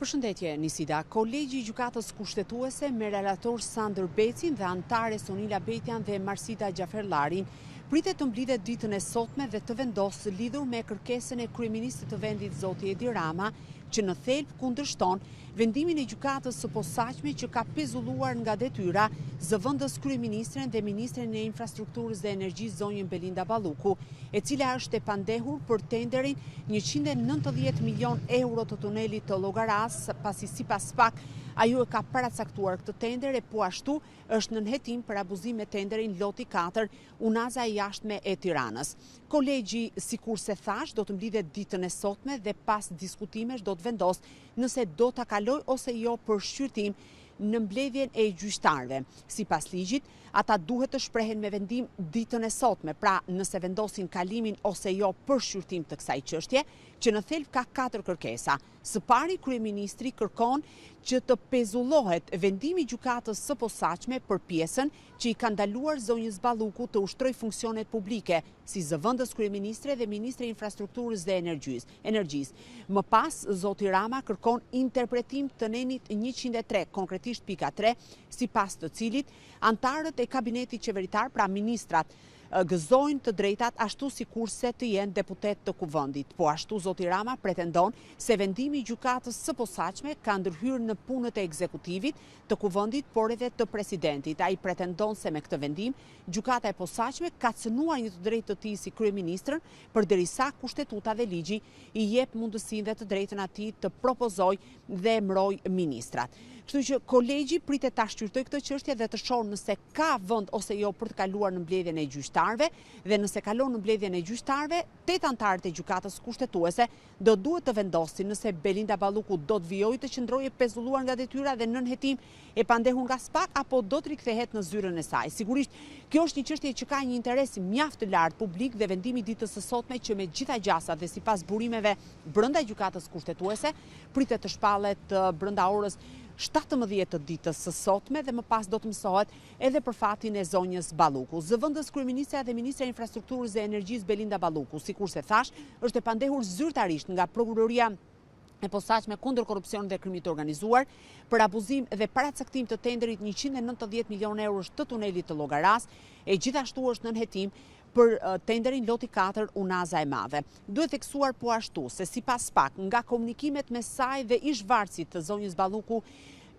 Përshëndetje, Nisida. Kolegji i Gjykatës Kushtetuese me relator Sandër Becin dhe antare Sonila Betjan dhe Marsita Gjaferllarin pritet të mblidhet ditën e sotme dhe të vendosë lidhur me kërkesën e kryeministit të vendit zoti Edi Rama, që në thelb kundërshton vendimin e gjykatës së posaçme që ka pezulluar nga detyra zëvendës kryeministren dhe ministren e infrastrukturës dhe energjisë zonjën Belinda Balluku, e cila është e pandehur për tenderin 190 milion euro të tunelit të Llogaras, pasi sipas PAK ajo e ka paracaktuar këtë tender e po ashtu është në nënhetim për abuzim me tenderin loti 4, unaza e jashtme e Tiranës. Kolegji, sikur se thash, do të mblidhet ditën e sotme dhe pas diskutimesh do të vendos nëse do ta kaloj ose jo për shqyrtim në mbledhjen e gjyqtarëve. Sipas ligjit, ata duhet të shprehen me vendim ditën e sotme, pra nëse vendosin kalimin ose jo për shqyrtim të kësaj çështje, që në thelb ka 4 kërkesa. Së pari, kryeministri kërkon që të pezullohet vendimi i gjykatës së posaçme për pjesën që i ka ndaluar zonjës Balluku të ushtrojë funksionet publike si zëvendës kryeministre dhe ministre e infrastrukturës dhe energjisë. Më pas, zoti Rama kërkon interpretim të nenit 103, konkretisht pika 3, sipas të cilit antarët e kabinetit qeveritar, pra ministrat, gëzojnë të drejtat ashtu sikurse të jenë deputet të kuvendit. Po ashtu zoti Rama pretendon se vendimi i gjykatës së posaçme ka ndërhyrë në punët e ekzekutivit të kuvendit, por edhe të presidentit. Ai pretendon se me këtë vendim gjykata e posaçme ka cënuar një të drejtë të tij si kryeministër, përderisa kushtetuta dhe ligji i jep mundësinë dhe të drejtën atij të propozojë dhe emërojë ministrat. Kështu që kolegji pritet ta shqyrtojë këtë çështje dhe të shohë nëse ka vend ose jo për të kaluar në mbledhjen e gjyqtarëve, dhe nëse kalon në mbledhjen e gjyqtarëve, 8 antarët e gjykatës kushtetuese do duhet të vendosin nëse Belinda Balluku do të vijojë të qëndrojë pezulluar nga detyra dhe nën hetim e pandehur nga SPAK, apo do të rikthehet në zyrën e saj. Sigurisht, kjo është një çështje që ka një interes mjaft të lartë publik dhe vendimi i ditës së sotme që me gjitha gjasat dhe sipas burimeve brenda gjykatës kushtetuese pritet të shpallet brenda orës 17 të ditës së sotme dhe më pas do të mësohet edhe për fatin e zonjës Balluku. Zëvendës kryeministre dhe ministre e infrastrukturës dhe energjisë Belinda Balluku, sikur se thash, është e pandehur zyrtarisht nga prokuroria e posaçme kundër korrupsionit dhe krimit të organizuar për abuzim dhe paracaktim të tenderit 190 milion euro të tunelit të Llogaras, e gjithashtu është nën hetim për tenderin loti 4, unaza e madhe. Duhet theksuar po ashtu se sipas PAK, nga komunikimet me saj dhe ish-varësit të zonjës Balluku,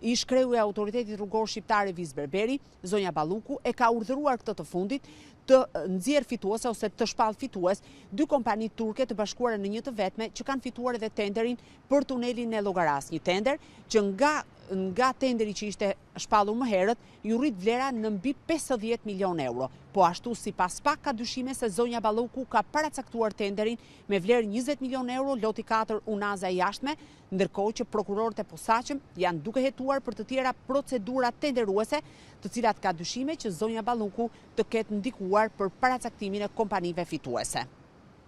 ish kreu e autoritetit rrugor shqiptar Evis Berberi, zonja Balluku e ka urdhëruar këtë të fundit të nxjerrë fituese ose të shpall fitues 2 kompani turke të bashkuara në një të vetme që kanë fituar edhe tenderin për tunelin e Llogaras, një tender që nga tenderi që ishte shpallur më herët, ju rrit vlera në mbi 50 milion euro. Po ashtu, sipas PAK, ka dyshime se zonja Balluku ka paracaktuar tenderin me vlerë 20 milion euro, loti 4, unaza e jashtme, ndërkohë që prokurorët e posaçëm janë duke hetuar për të tjera procedura tenderuese, të cilat ka dyshime që zonja Balluku të ketë ndikuar për paracaktimin e kompanive fituese.